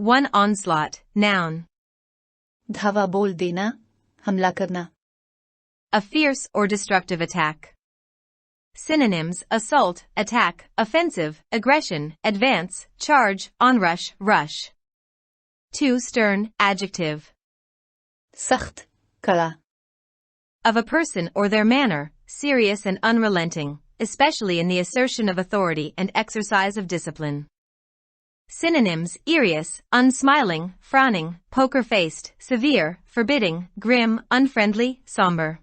1 onslaught, noun. धावा बोल देना, हमला करना. A fierce or destructive attack. Synonyms: assault, attack, offensive, aggression, advance, charge, onrush, rush. 2 stern, adjective. सख्त, कड़ा. Of a person or their manner, serious and unrelenting, especially in the assertion of authority and exercise of discipline. Synonyms: serious, unsmiling, frowning, poker-faced, severe, forbidding, grim, unfriendly, somber.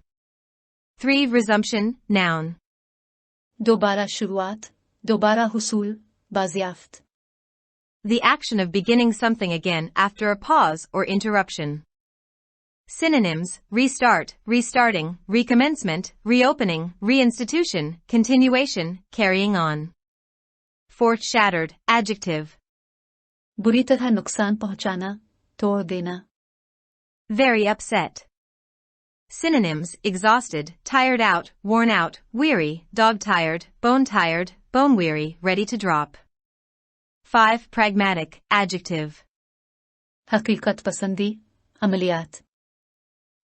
3 resumption, noun. दोबारा शुरुआत, दोबारा हुसूल, बाज़ियाफ्त. The action of beginning something again after a pause or interruption. Synonyms: restart, restarting, recommencement, reopening, reinstitution, continuation, carrying on. 4 shattered, adjective. बुरी तरह नुकसान पहुंचाना, तोड़ देना. Very upset. Synonyms: exhausted, tired out, worn out, weary, dog-tired, bone-weary, ready to drop. 5 pragmatic, adjective. हकीकत पसंदी, अमलियात.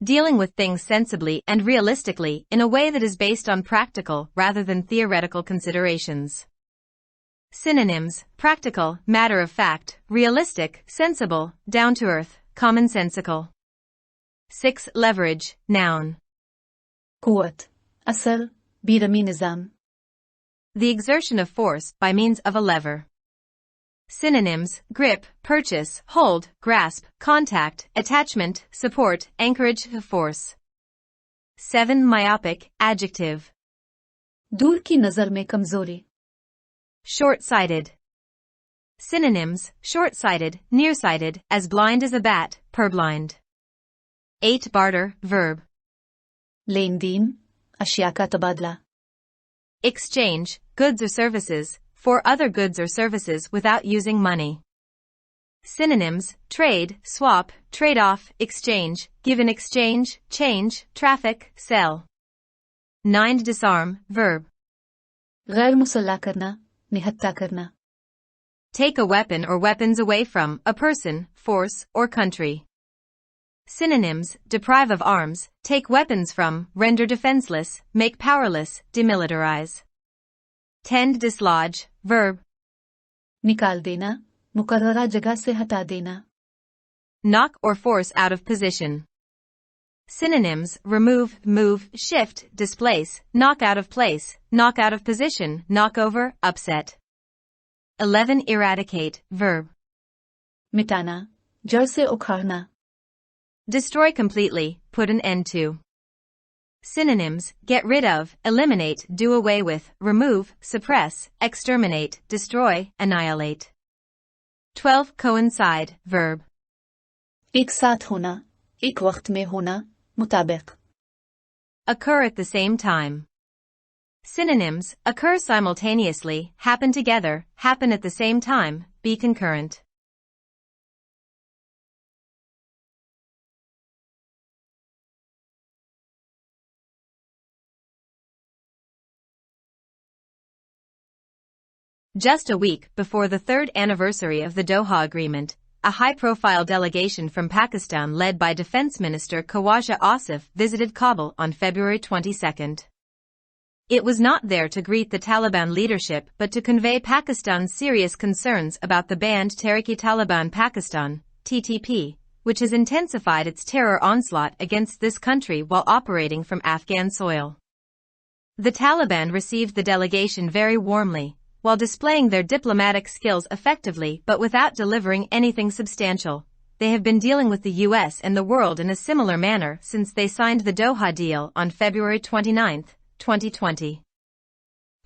Dealing with things sensibly and realistically in a way that is based on practical rather than theoretical considerations. Synonyms: practical, matter-of-fact, realistic, sensible, down-to-earth, commonsensical. 6 leverage, noun. कुवत, असर, बीरमी निज़ाम. The exertion of force by means of a lever. Synonyms: grip, purchase, hold, grasp, contact, attachment, support, anchorage, force. 7 myopic, adjective. दूर की नज़र में कमजोरी. Short-sighted. Synonyms: short-sighted, nearsighted, as blind as a bat, purblind. 8 barter, verb. Lane then, अशिया का तबादला. Exchange, goods or services, for other goods or services without using money. Synonyms: trade, swap, trade-off, exchange, give in exchange, change, traffic, sell. 9 disarm, verb. गैर मुसल्ला करना, निहत्ता करना. Take a weapon or weapons away from a person, force, or country. Synonyms: deprive of arms, take weapons from, render defenseless, make powerless, demilitarize. 10 dislodge, verb. निकाल देना, मुकर्ररा जगह से हटा देना. Knock or force out of position. Synonyms: remove, move, shift, displace, knock out of place, knock out of position, knock over, upset. 11 eradicate, verb. मिटाना, जड़ से उखाड़ना. Destroy completely, put an end to. Synonyms: get rid of, eliminate, do away with, remove, suppress, exterminate, destroy, annihilate. 12 coincide, verb. एक साथ होना, एक वक्त में होना, मुताबिक. Occur at the same time. Synonyms: occur simultaneously, happen together, happen at the same time, be concurrent. Just a week before the third anniversary of the Doha Agreement, a high-profile delegation from Pakistan led by Defense Minister Khawaja Asif visited Kabul on February 22. It was not there to greet the Taliban leadership but to convey Pakistan's serious concerns about the banned Tehrik-e-Taliban Pakistan, TTP, which has intensified its terror onslaught against this country while operating from Afghan soil. The Taliban received the delegation very warmly, while displaying their diplomatic skills effectively but without delivering anything substantial. They have been dealing with the US and the world in a similar manner since they signed the Doha deal on February 29, 2020.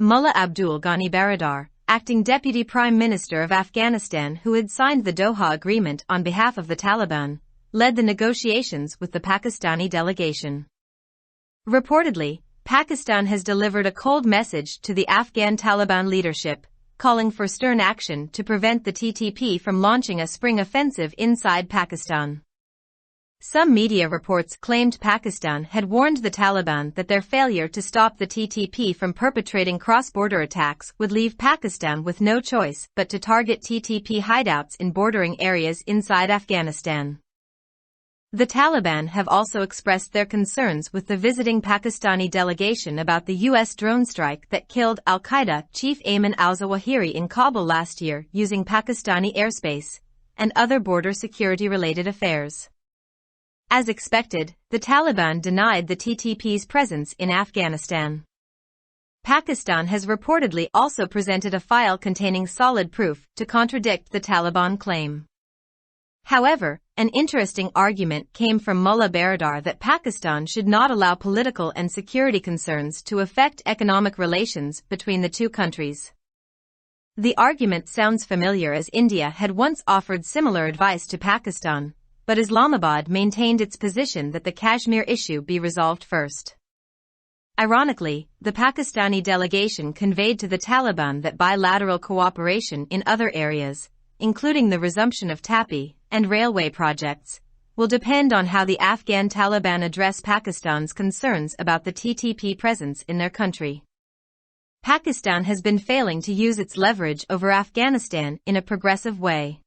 Mullah Abdul Ghani Baradar, acting Deputy Prime Minister of Afghanistan who had signed the Doha Agreement on behalf of the Taliban, led the negotiations with the Pakistani delegation. Reportedly, Pakistan has delivered a cold message to the Afghan Taliban leadership, calling for stern action to prevent the TTP from launching a spring offensive inside Pakistan. Some media reports claimed Pakistan had warned the Taliban that their failure to stop the TTP from perpetrating cross-border attacks would leave Pakistan with no choice but to target TTP hideouts in bordering areas inside Afghanistan. The Taliban have also expressed their concerns with the visiting Pakistani delegation about the U.S. drone strike that killed Al-Qaeda chief Ayman al-Zawahiri in Kabul last year using Pakistani airspace, and other border security-related affairs. As expected, the Taliban denied the TTP's presence in Afghanistan. Pakistan has reportedly also presented a file containing solid proof to contradict the Taliban claim. However, an interesting argument came from Mullah Baradar that Pakistan should not allow political and security concerns to affect economic relations between the two countries. The argument sounds familiar, as India had once offered similar advice to Pakistan, but Islamabad maintained its position that the Kashmir issue be resolved first. Ironically, the Pakistani delegation conveyed to the Taliban that bilateral cooperation in other areas, including the resumption of TAPI and railway projects, will depend on how the Afghan Taliban address Pakistan's concerns about the TTP presence in their country. Pakistan has been failing to use its leverage over Afghanistan in a progressive way.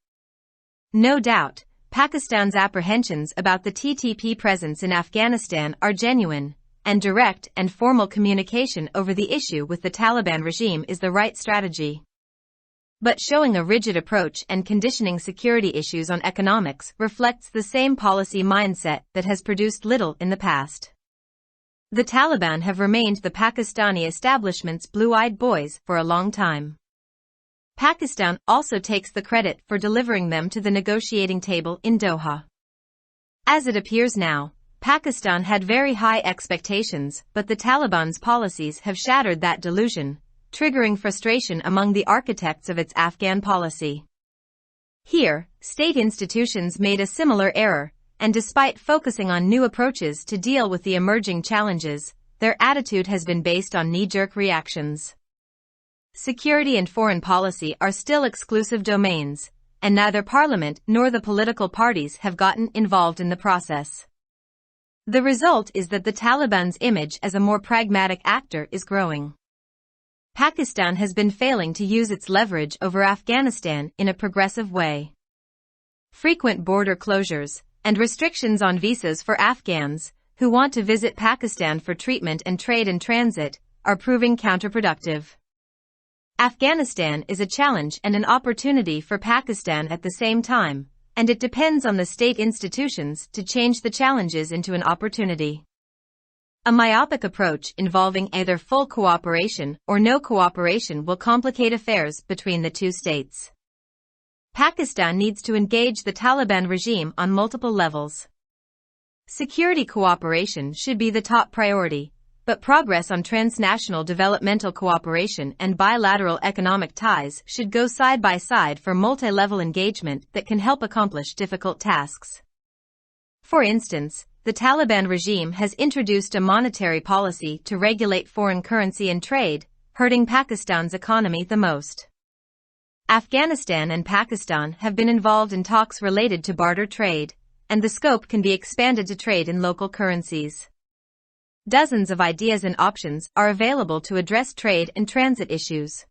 No doubt, Pakistan's apprehensions about the TTP presence in Afghanistan are genuine, and direct and formal communication over the issue with the Taliban regime is the right strategy. But showing a rigid approach and conditioning security issues on economics reflects the same policy mindset that has produced little in the past. The Taliban have remained the Pakistani establishment's blue-eyed boys for a long time. Pakistan also takes the credit for delivering them to the negotiating table in Doha. As it appears now, Pakistan had very high expectations, but the Taliban's policies have shattered that delusion, triggering frustration among the architects of its Afghan policy. Here, state institutions made a similar error, and despite focusing on new approaches to deal with the emerging challenges, their attitude has been based on knee-jerk reactions. Security and foreign policy are still exclusive domains, and neither parliament nor the political parties have gotten involved in the process. The result is that the Taliban's image as a more pragmatic actor is growing. Pakistan has been failing to use its leverage over Afghanistan in a progressive way. Frequent border closures and restrictions on visas for Afghans who want to visit Pakistan for treatment and trade in transit are proving counterproductive. Afghanistan is a challenge and an opportunity for Pakistan at the same time, and it depends on the state institutions to change the challenges into an opportunity. A myopic approach involving either full cooperation or no cooperation will complicate affairs between the two states. Pakistan needs to engage the Taliban regime on multiple levels. Security cooperation should be the top priority, but progress on transnational developmental cooperation and bilateral economic ties should go side by side for multi-level engagement that can help accomplish difficult tasks. For instance, the Taliban regime has introduced a monetary policy to regulate foreign currency and trade, hurting Pakistan's economy the most. Afghanistan and Pakistan have been involved in talks related to barter trade, and the scope can be expanded to trade in local currencies. Dozens of ideas and options are available to address trade and transit issues.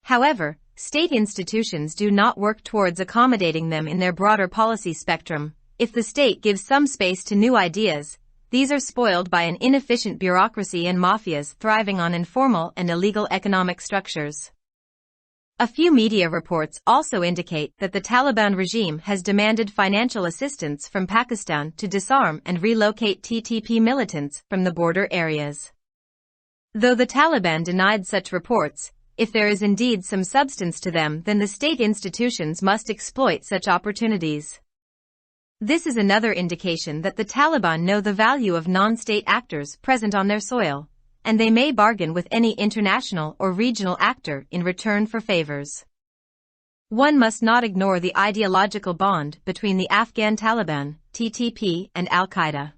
However, state institutions do not work towards accommodating them in their broader policy spectrum. If the state gives some space to new ideas, these are spoiled by an inefficient bureaucracy and mafias thriving on informal and illegal economic structures. A few media reports also indicate that the Taliban regime has demanded financial assistance from Pakistan to disarm and relocate TTP militants from the border areas. Though the Taliban denied such reports, if there is indeed some substance to them, then the state institutions must exploit such opportunities. This is another indication that the Taliban know the value of non-state actors present on their soil, and they may bargain with any international or regional actor in return for favors. One must not ignore the ideological bond between the Afghan Taliban, TTP, and Al-Qaeda.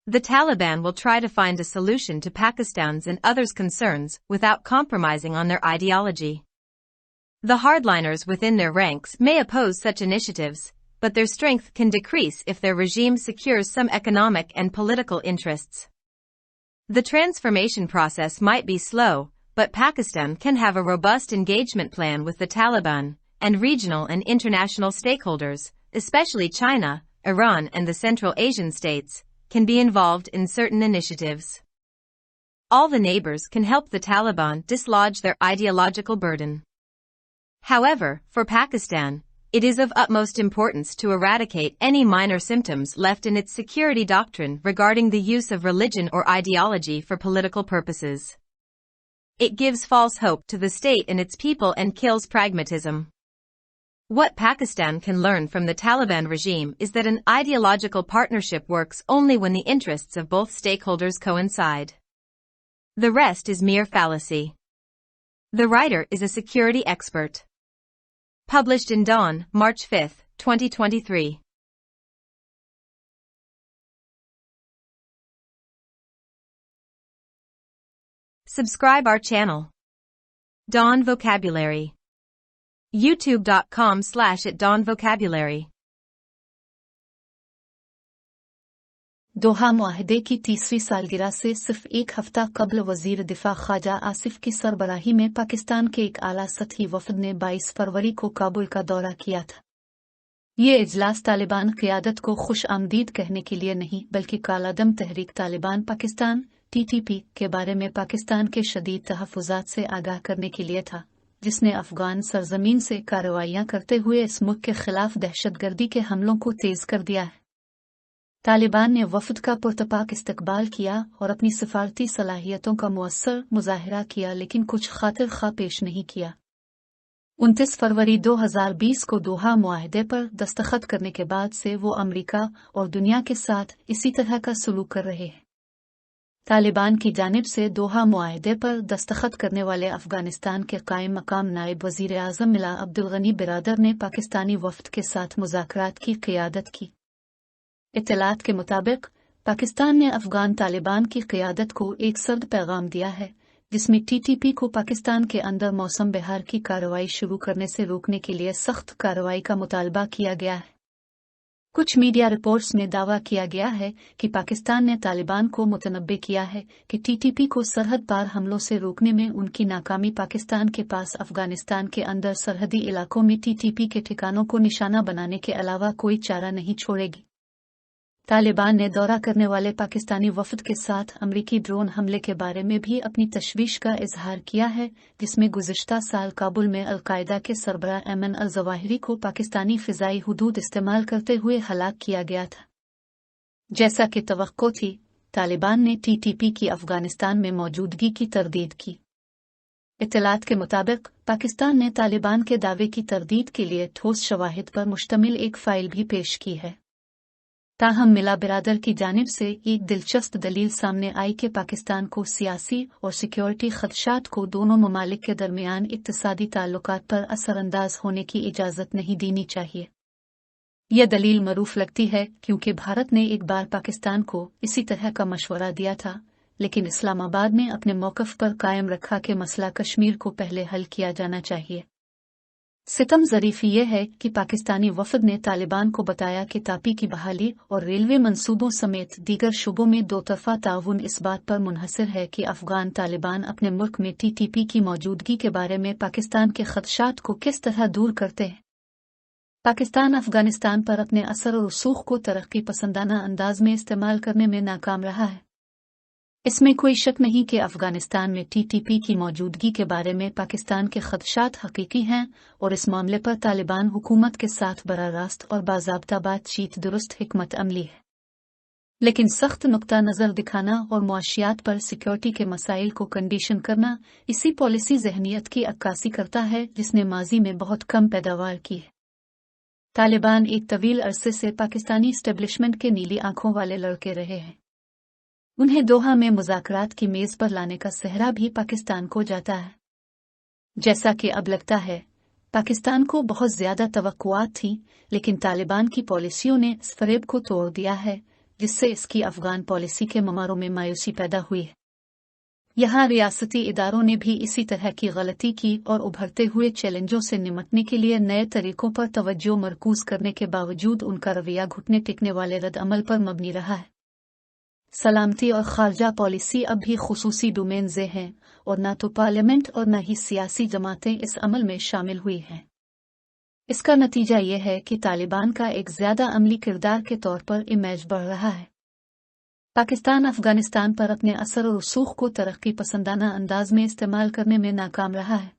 The Taliban will try to find a solution to Pakistan's and others' concerns without compromising on their ideology. The hardliners within their ranks may oppose such initiatives, but their strength can decrease if their regime secures some economic and political interests. The transformation process might be slow, but Pakistan can have a robust engagement plan with the Taliban, and regional and international stakeholders, especially China, Iran and the Central Asian states, can be involved in certain initiatives. All the neighbors can help the Taliban dislodge their ideological burden. However, for Pakistan, it is of utmost importance to eradicate any minor symptoms left in its security doctrine regarding the use of religion or ideology for political purposes. It gives false hope to the state and its people and kills pragmatism. What Pakistan can learn from the Taliban regime is that an ideological partnership works only when the interests of both stakeholders coincide. The rest is mere fallacy. The writer is a security expert. Published in Dawn, March 5, 2023. Subscribe our channel. Dawn Vocabulary. youtube.com/@dawnvocabulary. दोहा मुआहदे की तीसरी सालगिरह से सिर्फ एक हफ्ता कबल वजीर दिफा ख्वाजा आसिफ की सरबराही में पाकिस्तान के एक आला सतही वफद ने 22 फरवरी को काबुल का दौरा किया था। ये इजलास तालिबान क़यादत को खुश आमदीद कहने के लिए नहीं बल्कि कालादम तहरीक तालिबान पाकिस्तान (TTP) के बारे में पाकिस्तान के शदीद तहफ़्फ़ुज़ात से आगाह करने के लिए था, जिसने अफ़गान सरज़मीन से कार्रवाइयाँ करते हुए इस मुल्क के खिलाफ दहशतगर्दी के हमलों को तेज़ कर दिया है। तालिबान ने वफ़द का पुरतपाक इस्तकबाल किया और अपनी सफारती सलाहियतों का मुअस्सर मुज़ाहिरा किया, लेकिन कुछ खातिर ख़्वाह पेश नहीं किया। 29 फरवरी 2020 को दोहा मुआहदे पर दस्तखत करने के बाद से वो अमरीका और दुनिया के साथ इसी तरह का सलूक कर रहे हैं। तालिबान की जानिब से दोहा मुआहदे पर दस्तखत करने वाले अफ़गानिस्तान के कायम मकाम नायब वज़ीर आज़म मिला अब्दुल गनी बिरादर ने पाकिस्तानी वफ़द के साथ मुज़ाकरात की क़यादत की। इत्तलात के मुताबिक पाकिस्तान ने अफ़गान तालिबान की क़यादत को एक सर्द पैगाम दिया है, जिसमें TTP को पाकिस्तान के अंदर मौसम बहार की कार्रवाई शुरू करने से रोकने के लिए सख्त कार्रवाई का मुतालबा किया गया है। कुछ मीडिया रिपोर्ट्स में दावा किया गया है कि पाकिस्तान ने तालिबान को मुतनब्बे किया है कि TTP को सरहद पार हमलों से रोकने में उनकी नाकामी पाकिस्तान के पास अफ़गानिस्तान के अंदर सरहदी इलाकों में TTP के ठिकानों को निशाना बनाने के अलावा कोई चारा नहीं छोड़ेगी। तालिबान ने दौरा करने वाले पाकिस्तानी वफ़द के साथ अमरीकी ड्रोन हमले के बारे में भी अपनी तशवीश का इजहार किया है, जिसमें गुज़िश्ता साल काबुल में अल-कायदा के सरबराह ऐमन अल-ज़वाहिरी को पाकिस्तानी फ़िज़ाई हुदूद इस्तेमाल करते हुए हलाक किया गया था। जैसा कि तवक्को थी, तालिबान ने TTP की अफ़गानिस्तान में मौजूदगी की तरदीद की। इत्तलात के मुताबिक पाकिस्तान ने तालिबान के दावे की तरदीद के लिए ठोस शवाहिद पर मुश्तमिल एक फ़ाइल भी पेश की है। ताहम मिला बिरादर की जानिब से एक दिलचस्प दलील सामने आई कि पाकिस्तान को सियासी और सिक्योरिटी खदशात को दोनों ममालिक के दरमियान इक्तिसादी ताल्लुकात पर असरअंदाज होने की इजाज़त नहीं देनी चाहिए। यह दलील मरूफ लगती है क्योंकि भारत ने एक बार पाकिस्तान को इसी तरह का मशवरा दिया था, लेकिन इस्लामाबाद ने अपने मौक़िफ़ पर कायम रखा कि मसला कश्मीर को पहले हल किया जाना चाहिए। सितम ज़रीफ़ ये है कि पाकिस्तानी वफ़द ने तालिबान को बताया कि तापी की बहाली और रेलवे मंसूबों समेत दीगर शुबों में दो तरफ़ा ताउन इस बात पर मुनहसर है कि अफ़गान तालिबान अपने मुल्क में TTP की मौजूदगी के बारे में पाकिस्तान के खदशात को किस तरह दूर करते हैं। पाकिस्तान अफ़गानिस्तान पर अपने असर और रसूख को तरक्की पसंदाना अंदाज में इस्तेमाल करने में नाकाम रहा है। इसमें कोई शक नहीं कि अफ़गानिस्तान में TTP की मौजूदगी के बारे में पाकिस्तान के खदशात हकीकी हैं और इस मामले पर तालिबान हुकूमत के साथ बराह रास्त और बाज़ाब्ता बातचीत दुरुस्त हिकमत अमली है। लेकिन सख्त नुक्ता नज़र दिखाना और मुआशियात पर सिक्योरिटी के मसाइल को कंडीशन करना इसी पॉलिसी जहनियत की अक्कासी करता है जिसने माजी में बहुत कम पैदावार की है। तालिबान एक तवील अरसे से पाकिस्तानी एस्टेब्लिशमेंट के नीली आंखों वाले लड़के रहे हैं। उन्हें दोहा में मुज़ाकरात की मेज़ पर लाने का सेहरा भी पाकिस्तान को जाता है। जैसा कि अब लगता है, पाकिस्तान को बहुत ज़्यादा तवक्कुआत थी, लेकिन तालिबान की पॉलिसियों ने इस फ़रेब को तोड़ दिया है, जिससे इसकी अफ़गान पॉलिसी के ममारों में मायूसी पैदा हुई है। यहाँ रियासती इदारों ने भी इसी तरह की गलती की और उभरते हुए चैलेंजों से निपटने के लिए नए तरीकों पर तवज्जो मरकूज करने के बावजूद उनका रवैया घुटने टिकने वाले रद्द-अमल पर मबनी रहा है। सलामती और खारजा पॉलिसी अब भी खुसूसी डोमेन से हैं और न तो पार्लियामेंट और न ही सियासी जमातें इस अमल में शामिल हुई हैं। इसका नतीजा ये है कि तालिबान का एक ज्यादा अमली किरदार के तौर पर इमेज बढ़ रहा है। पाकिस्तान अफगानिस्तान पर अपने असर और रसूख को तरक्की पसंदाना अंदाज में इस्तेमाल करने में नाकाम रहा है।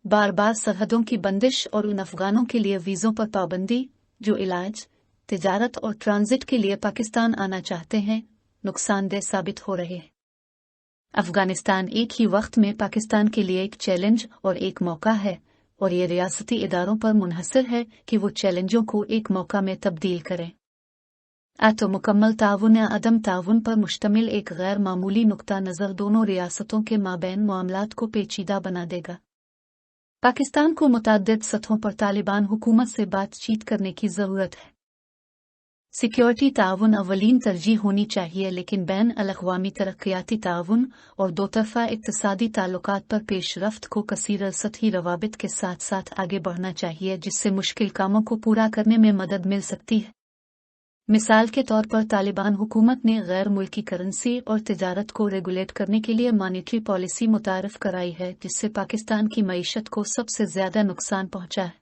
बार बार सरहदों की बंदिश और उन अफगानों के लिए वीज़ों पर पाबंदी जो इलाज, तिजारत और ट्रांजिट के लिए पाकिस्तान आना चाहते हैं, नुकसानदेह साबित हो रहे हैं। अफगानिस्तान एक ही वक्त में पाकिस्तान के लिए एक चैलेंज और एक मौका है और ये रियासती इदारों पर मुनहसर है कि वो चैलेंजों को एक मौका में तब्दील करें। तो मुकम्मल ताउन या अदम ताउन पर मुश्तमिल एक गैर मामूली नुक्ता नज़र दोनों रियासतों के माबैन मामलात को पेचीदा बना देगा। पाकिस्तान को मुतअद्दिद सतहों पर तालिबान हुकूमत से बातचीत करने की ज़रूरत है। सिक्योरिटी ताउन अवलीन तरजीह होनी चाहिए, लेकिन बैन अल-अक़वामी तरक्याती ताउन और दोतरफ़ा इक़्तिसादी ताल्लुकात पर पेशरफ्त को कसीर सतही रवाबित के साथ साथ आगे बढ़ना चाहिए, जिससे मुश्किल कामों को पूरा करने में मदद मिल सकती है। मिसाल के तौर पर तालिबान हुकूमत ने गैर मुल्की करेंसी और तिजारत को रेगुलेट करने के लिए मॉनेटरी पॉलिसी मुतारिफ कराई है, जिससे पाकिस्तान की मईशत को सबसे ज्यादा नुकसान पहुंचा है।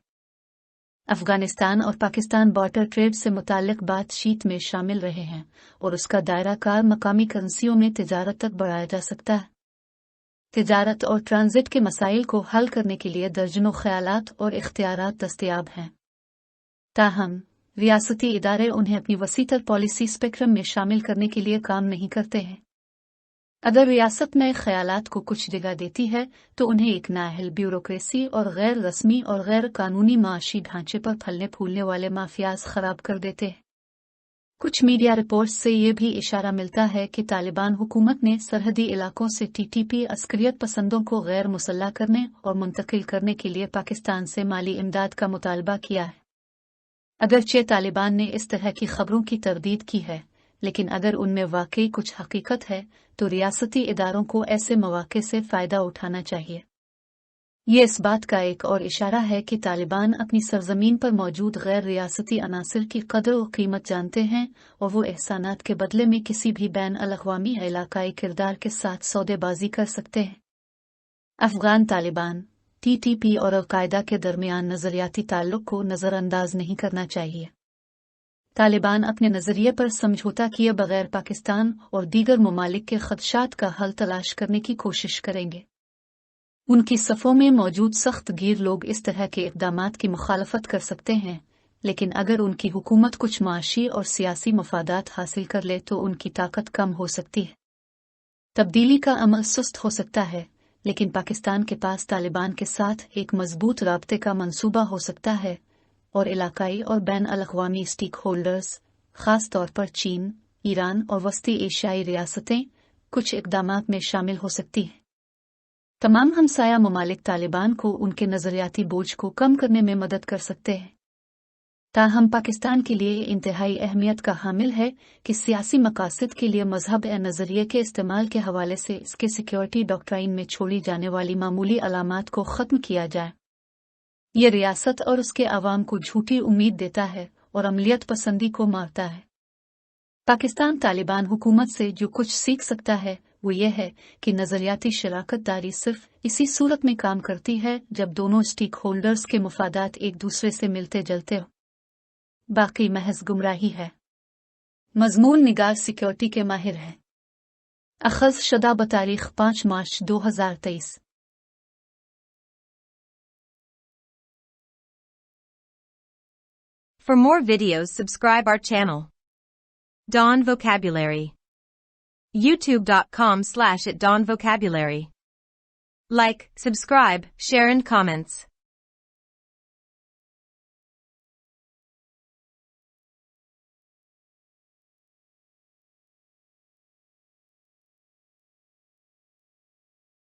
अफगानिस्तान और पाकिस्तान बॉर्डर ट्रेड से मुताल्लिक बातचीत में शामिल रहे हैं और उसका दायरा कार मकामी करेंसियों में तिजारत तक बढ़ाया जा सकता है। तिजारत और ट्रांजिट के मसाइल को हल करने के लिए दर्जनों ख्यालात और इख्तियारात दस्तयाब हैं। ताहम रियासती इदारे उन्हें अपनी वसीतर पॉलिसी स्पेक्ट्रम में शामिल करने के लिए काम नहीं करते हैं। अगर रियासत नए ख्यालात को कुछ जगह देती है तो उन्हें एक नाअहल ब्यूरोक्रेसी और गैर रस्मी और गैर कानूनी माशी ढांचे पर फलने फूलने वाले माफियाज खराब कर देते हैं। कुछ मीडिया रिपोर्ट्स से ये भी इशारा मिलता है कि तालिबान हुकूमत ने सरहदी इलाकों से टीटीपी अस्करियत पसंदों को गैर मुसल्लह करने और मुंतकिल करने के लिए पाकिस्तान से माली इमदाद का मुतालबा किया है। अगरचे तालिबान ने इस तरह की खबरों की तरदीद की है, लेकिन अगर उनमें वाकई कुछ हकीकत है तो रियासती इदारों को ऐसे मौके से फ़ायदा उठाना चाहिए। ये इस बात का एक और इशारा है कि तालिबान अपनी सरजमीन पर मौजूद गैर रियासती अनासर की कदर और कीमत जानते हैं और वो एहसानात के बदले में किसी भी बैन अल-अक़वामी इलाकाई किरदार के साथ सौदेबाजी कर सकते हैं। अफगान तालिबान, टीटीपी और अल-कायदा के दरमियान नज़रियाती ताल्लुक को नज़रअंदाज नहीं करना चाहिए। तालिबान अपने नज़रिए पर समझौता किए बगैर पाकिस्तान और दीगर ममालिक के खदशात का हल तलाश करने की कोशिश करेंगे। उनकी सफ़ों में मौजूद सख्त गिर लोग इस तरह के इक़दामात की मुखालफत कर सकते हैं, लेकिन अगर उनकी हुकूमत कुछ माशी और सियासी मफादात हासिल कर ले तो उनकी ताकत कम हो सकती है। तब्दीली का अमल सुस्त हो सकता है, लेकिन पाकिस्तान के पास तालिबान के साथ एक मजबूत राब्ते का मंसूबा हो सकता है और इलाकाई और बैन अल-अक़वामी स्टेक होल्डर्स, खास तौर पर चीन, ईरान और वस्ती एशियाई रियासतें कुछ इक़दामात में शामिल हो सकती हैं। तमाम हमसाया ममालिक तालिबान को उनके नज़रियाती बोझ को कम करने में मदद कर सकते हैं। ताहम पाकिस्तान के लिए इंतहाई अहमियत का हामिल है कि सियासी मकासद के लिए मजहब या नज़रिए के इस्तेमाल के हवाले से इसके सिक्योरिटी डॉक्ट्राइन में छोड़ी जाने वाली मामूली अलामात को ख़त्म किया जाए। ये रियासत और उसके अवाम को झूठी उम्मीद देता है और अमलियत पसंदी को मारता है। पाकिस्तान तालिबान हुकूमत से जो कुछ सीख सकता है वो ये है कि नज़रियाती शराकत दारी सिर्फ इसी सूरत में काम करती है जब दोनों स्टेक होल्डर्स के मुफादात एक दूसरे से मिलते जुलते हो। बाकी महज गुमराही है। मज़मून निगार सिक्योरिटी के माहिर है। अखज़ शुदा बतारीख 5 मार्च 2023। For more videos, subscribe our channel. Dawn Vocabulary. YouTube.com/@dawnvocabulary. Like, subscribe, share and comments.